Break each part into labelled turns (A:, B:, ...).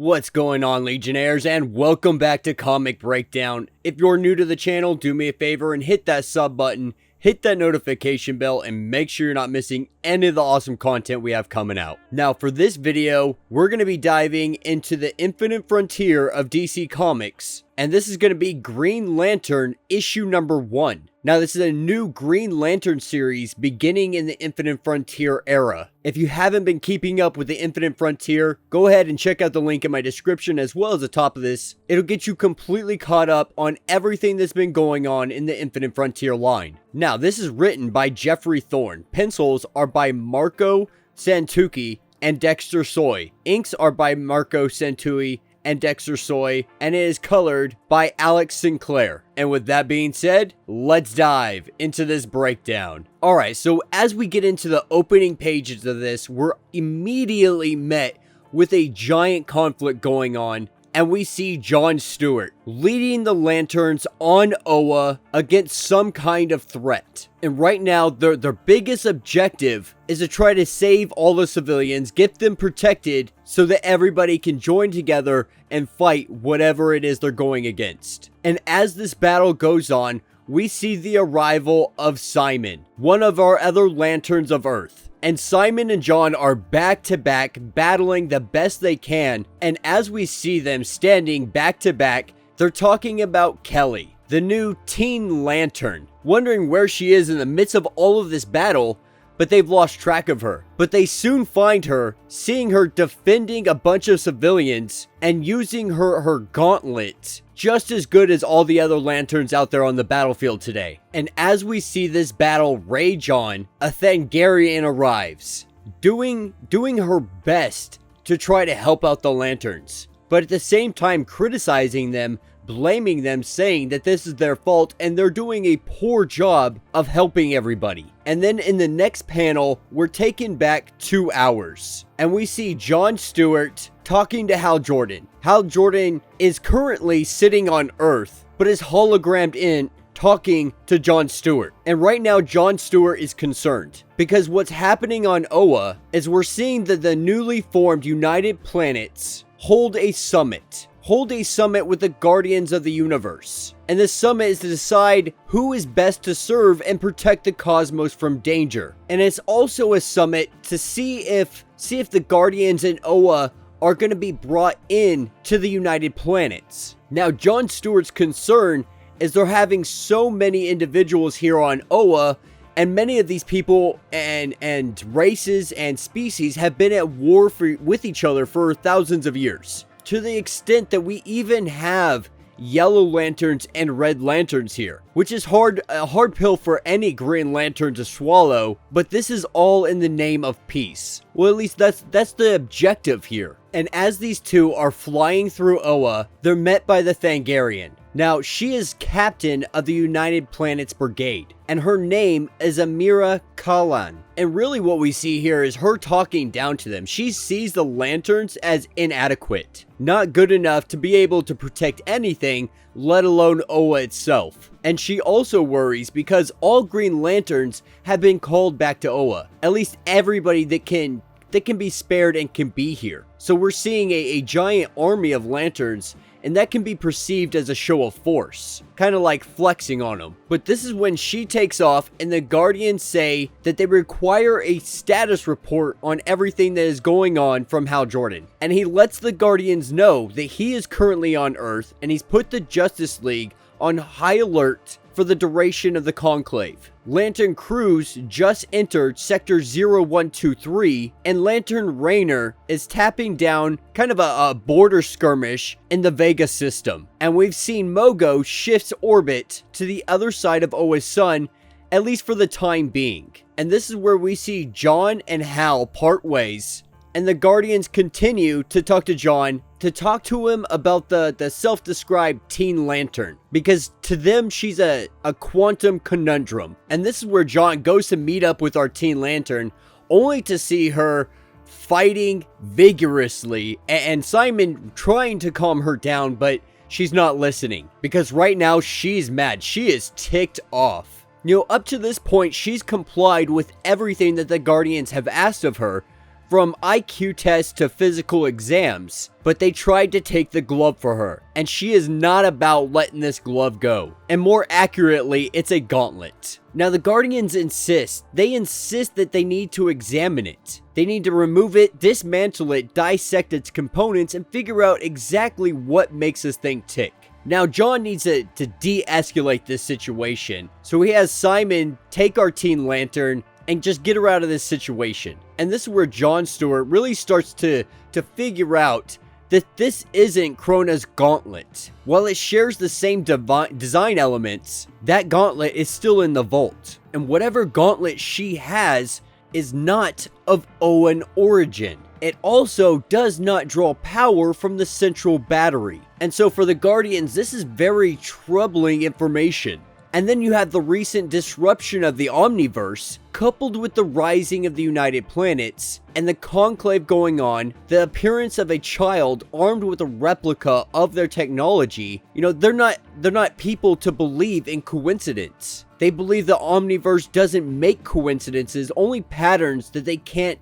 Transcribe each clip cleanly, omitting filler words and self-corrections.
A: What's going on, Legionnaires, and welcome back to Comic Breakdown. If you're new to the channel, do me a favor and hit that sub button, hit that notification bell, and make sure you're not missing any of the awesome content we have coming out. Now, for this video, we're going to be diving into the infinite frontier of DC Comics, and this is going to be Green Lantern issue number 1. Now, this is a new Green Lantern series beginning in the Infinite Frontier era. If you haven't been keeping up with the Infinite Frontier, go ahead and check out the link in my description as well as the top of this. It'll get you completely caught up on everything that's been going on in the Infinite Frontier line. Now, this is written by Jeffrey Thorne. Pencils are by Marco Santucci and Dexter Soy. Inks are by Marco Santucci and Dexter Soy, and it is colored by Alex Sinclair. And with that being said, let's dive into this breakdown. Alright, so as we get into the opening pages of this, we're immediately met with a giant conflict going on, and we see John Stewart leading the Lanterns on Oa against some kind of threat. And right now, their biggest objective is to try to save all the civilians, get them protected so that everybody can join together and fight whatever it is they're going against. And as this battle goes on, we see the arrival of Simon, one of our other Lanterns of Earth. And Simon and John are back to back battling the best they can. And as we see them standing back to back, they're talking about Keli, the new Teen Lantern, wondering where she is in the midst of all of this battle, but they've lost track of her. But they soon find her, seeing her defending a bunch of civilians and using her Gauntlet just as good as all the other Lanterns out there on the battlefield today. And as we see this battle rage on, a Thangarian arrives, doing her best to try to help out the Lanterns, but at the same time criticizing them, blaming them, saying that this is their fault and they're doing a poor job of helping everybody. And then in the next panel, we're taken back 2 hours and we see John Stewart talking to Hal Jordan. Hal Jordan is currently sitting on Earth, but is hologrammed in talking to John Stewart. And right now, John Stewart is concerned because what's happening on Oa is we're seeing that the newly formed United Planets hold a summit with the Guardians of the Universe. And this summit is to decide who is best to serve and protect the cosmos from danger. And it's also a summit to see if the Guardians in Oa are going to be brought in to the United Planets. Now, John Stewart's concern is they're having so many individuals here on Oa, and many of these people and races and species have been at war with each other for thousands of years. To the extent that we even have yellow lanterns and red lanterns here, which is a hard pill for any Green Lantern to swallow, but this is all in the name of peace. Well, at least that's the objective here. And as these two are flying through Oa, they're met by the Thangarian. Now, she is captain of the United Planets Brigade, and her name is Amira Kalan. And really what we see here is her talking down to them. She sees the Lanterns as inadequate, not good enough to be able to protect anything, let alone Oa itself. And she also worries because all Green Lanterns have been called back to Oa. At least everybody that can be spared and can be here. So we're seeing a giant army of Lanterns, and that can be perceived as a show of force, kind of like flexing on them. But this is when she takes off and the Guardians say that they require a status report on everything that is going on from Hal Jordan. And he lets the Guardians know that he is currently on Earth and he's put the Justice League on high alert for the duration of the conclave. Lantern crews just entered Sector 0123, and Lantern Raynor is tapping down kind of a border skirmish in the Vega system. And we've seen Mogo shift orbit to the other side of Oa's sun, at least for the time being. And this is where we see John and Hal part ways, and the Guardians continue to talk to John, to talk to him about the self-described Teen Lantern, because to them she's a quantum conundrum. And this is where John goes to meet up with our Teen Lantern, only to see her fighting vigorously, and Simon trying to calm her down, but she's not listening, because right now she's mad. She is ticked off. You know, up to this point she's complied with everything that the Guardians have asked of her, from IQ tests to physical exams, but they tried to take the glove for her, and she is not about letting this glove go. And more accurately, it's a gauntlet. Now the Guardians insist that they need to examine it. They need to remove it, dismantle it, dissect its components, and figure out exactly what makes this thing tick. Now John needs to de-escalate this situation, so he has Simon take our Teen Lantern and just get her out of this situation. And this is where John Stewart really starts to figure out that this isn't Krona's Gauntlet. While it shares the same design elements, that Gauntlet is still in the vault. And whatever Gauntlet she has is not of Oan origin. It also does not draw power from the central battery. And so for the Guardians, this is very troubling information. And then you have the recent disruption of the Omniverse, coupled with the rising of the United Planets, and the conclave going on, the appearance of a child armed with a replica of their technology. You know, they're not people to believe in coincidence. They believe the Omniverse doesn't make coincidences, only patterns that they can't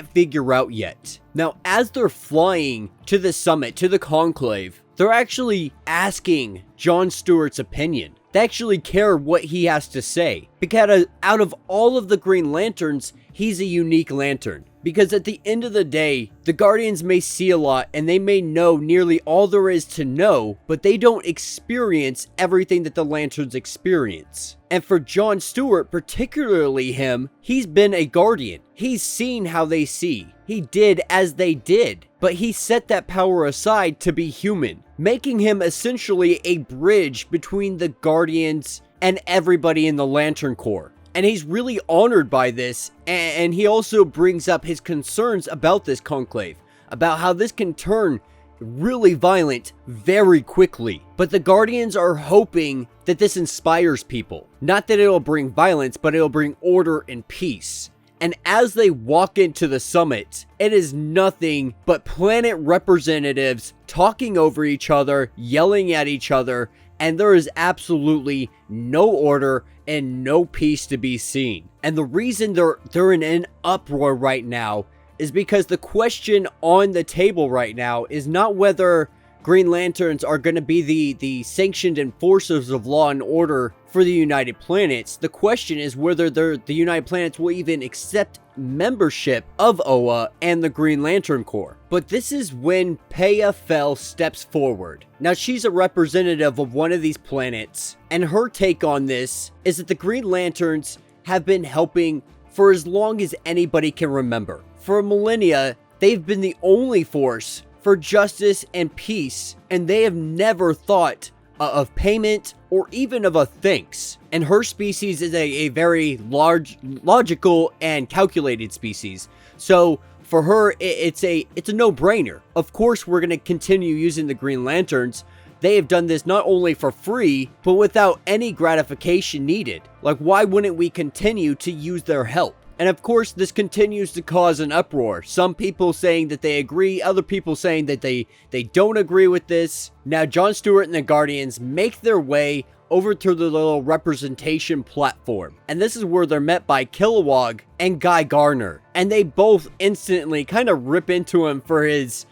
A: figure out yet. Now, as they're flying to the summit, to the conclave, they're actually asking John Stewart's opinion. They actually care what he has to say. Because out of all of the Green Lanterns, he's a unique lantern. Because at the end of the day, the Guardians may see a lot and they may know nearly all there is to know, but they don't experience everything that the Lanterns experience. And for John Stewart, particularly him, he's been a Guardian. He's seen how they see. He did as they did. But he set that power aside to be human, making him essentially a bridge between the Guardians and everybody in the Lantern Corps. And he's really honored by this, and he also brings up his concerns about this conclave, about how this can turn really violent very quickly. But the Guardians are hoping that this inspires people. Not that it'll bring violence, but it'll bring order and peace. And as they walk into the summit, it is nothing but planet representatives talking over each other, yelling at each other, and there is absolutely no order and no peace to be seen. And the reason they're in an uproar right now is because the question on the table right now is not whether Green Lanterns are going to be the sanctioned enforcers of law and order for the United Planets. The question is whether the United Planets will even accept membership of OA and the Green Lantern Corps. But this is when Paya Fell steps forward. Now, she's a representative of one of these planets, and her take on this is that the Green Lanterns have been helping for as long as anybody can remember. For millennia, they've been the only force for justice and peace, and they have never thought of payment or even of a thanks. And her species is a very large, logical, and calculated species. So for her, it's a no-brainer. Of course, we're going to continue using the Green Lanterns. They have done this not only for free, but without any gratification needed. Like, why wouldn't we continue to use their help? And of course, this continues to cause an uproar. Some people saying that they agree, other people saying that they don't agree with this. Now, John Stewart and the Guardians make their way over to the little representation platform. And this is where they're met by Kilowog and Guy Gardner. And they both instantly kind of rip into him for his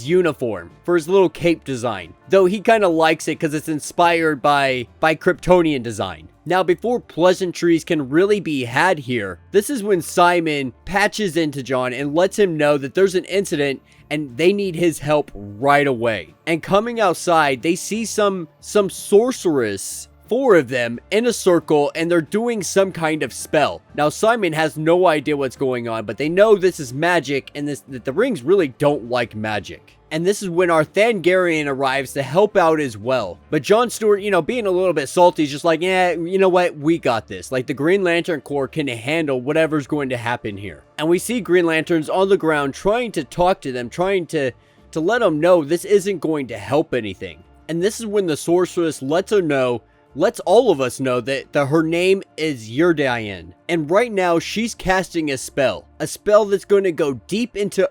A: uniform, for his little cape design. Though he kind of likes it because it's inspired by Kryptonian design. Now, before pleasantries can really be had here, this is when Simon patches into John and lets him know that there's an incident and they need his help right away. And coming outside, they see some sorceress, 4 of them, in a circle, and they're doing some kind of spell. Now, Simon has no idea what's going on, but they know this is magic and that the rings really don't like magic. And this is when our Thangarian arrives to help out as well. But John Stewart, being a little bit salty, is just like, yeah, you know what? We got this. Like, the Green Lantern Corps can handle whatever's going to happen here. And we see Green Lanterns on the ground trying to talk to them, trying to let them know this isn't going to help anything. And this is when the sorceress lets all of us know that her name is Yurdayan. And right now, she's casting a spell that's going to go deep into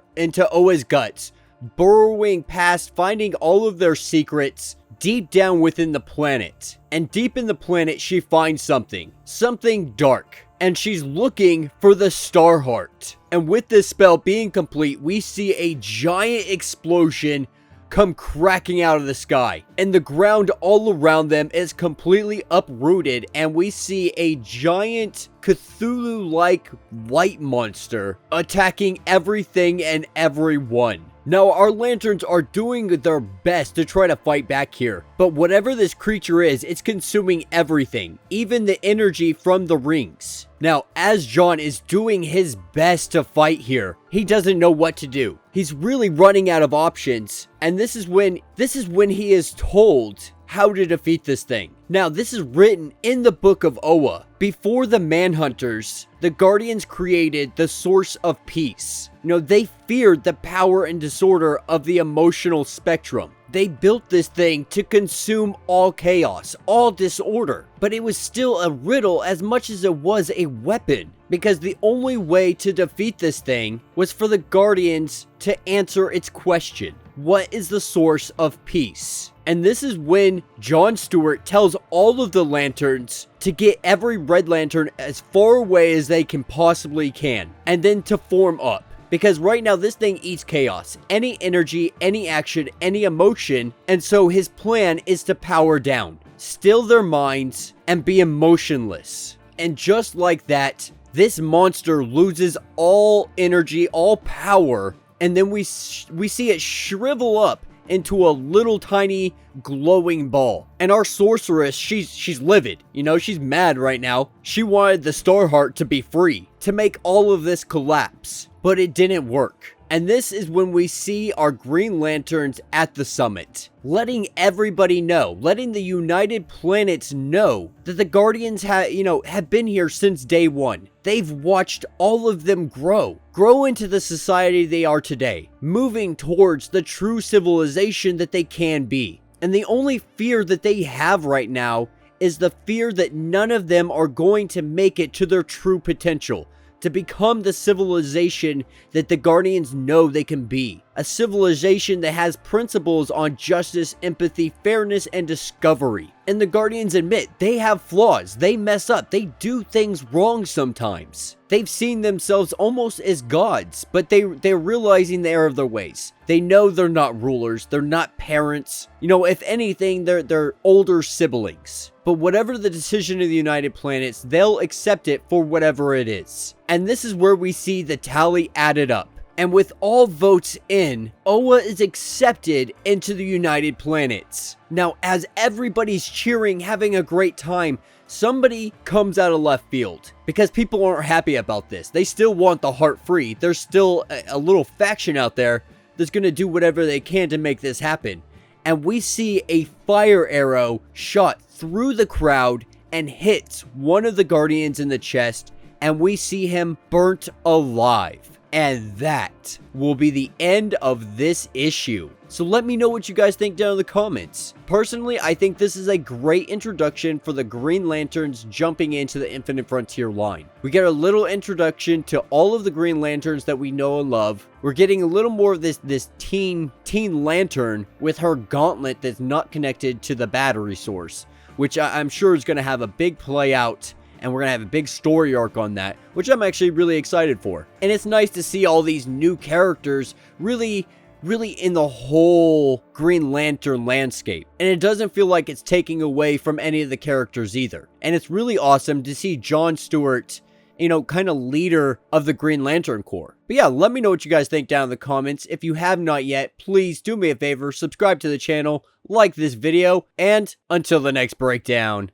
A: Oa's guts, burrowing past, finding all of their secrets deep down within the planet. And deep in the planet, she finds something dark. and she's looking for the Star Heart. And with this spell being complete, we see a giant explosion come cracking out of the sky, and the ground all around them is completely uprooted, and we see a giant Cthulhu-like light monster attacking everything and everyone. Now, our lanterns are doing their best to try to fight back here, but whatever this creature is, it's consuming everything, even the energy from the rings. Now, as John is doing his best to fight here, he doesn't know what to do. He's really running out of options, and this is when he is told how to defeat this thing. Now, this is written in the Book of Oa. Before the Manhunters, the Guardians created the Source of Peace. You know, they feared the power and disorder of the emotional spectrum. They built this thing to consume all chaos, all disorder. But it was still a riddle as much as it was a weapon, because the only way to defeat this thing was for the Guardians to answer its question. What is the source of peace? And this is when John Stewart tells all of the lanterns to get every red lantern as far away as they can possibly can, and then to form up. Because right now this thing eats chaos, any energy, any action, any emotion, and so his plan is to power down, still their minds, and be emotionless. And just like that, this monster loses all energy, all power, and then we see it shrivel up into a little tiny glowing ball. And our sorceress, she's livid. You know, she's mad right now. She wanted the Star Heart to be free, to make all of this collapse, but it didn't work. And this is when we see our Green Lanterns at the summit, letting everybody know, letting the United Planets know that the Guardians have been here since day one. They've watched all of them grow into the society they are today, moving towards the true civilization that they can be. And the only fear that they have right now is the fear that none of them are going to make it to their true potential, to become the civilization that the Guardians know they can be. A civilization that has principles on justice, empathy, fairness, and discovery. And the Guardians admit they have flaws, they mess up, they do things wrong sometimes. They've seen themselves almost as gods, but they're realizing the error of their ways. They know they're not rulers, they're not parents. You know, if anything, they're older siblings. But whatever the decision of the United Planets, they'll accept it for whatever it is. And this is where we see the tally added up. And with all votes in, Oa is accepted into the United Planets. Now, as everybody's cheering, having a great time, somebody comes out of left field. Because people aren't happy about this. They still want the heart free. There's still a little faction out there that's going to do whatever they can to make this happen. And we see a fire arrow shot through the crowd and hits one of the Guardians in the chest. And we see him burnt alive. And that will be the end of this issue. So let me know what you guys think down in the comments. Personally, I think this is a great introduction for the Green Lanterns jumping into the Infinite Frontier line. We get a little introduction to all of the Green Lanterns that we know and love. We're getting a little more of this teen lantern with her gauntlet that's not connected to the battery source, which I'm sure is going to have a big play out. And we're going to have a big story arc on that, which I'm actually really excited for. And it's nice to see all these new characters really in the whole Green Lantern landscape. And it doesn't feel like it's taking away from any of the characters either. And it's really awesome to see John Stewart, you know, kind of leader of the Green Lantern Corps. But yeah, let me know what you guys think down in the comments. If you have not yet, please do me a favor, subscribe to the channel, like this video, and until the next breakdown.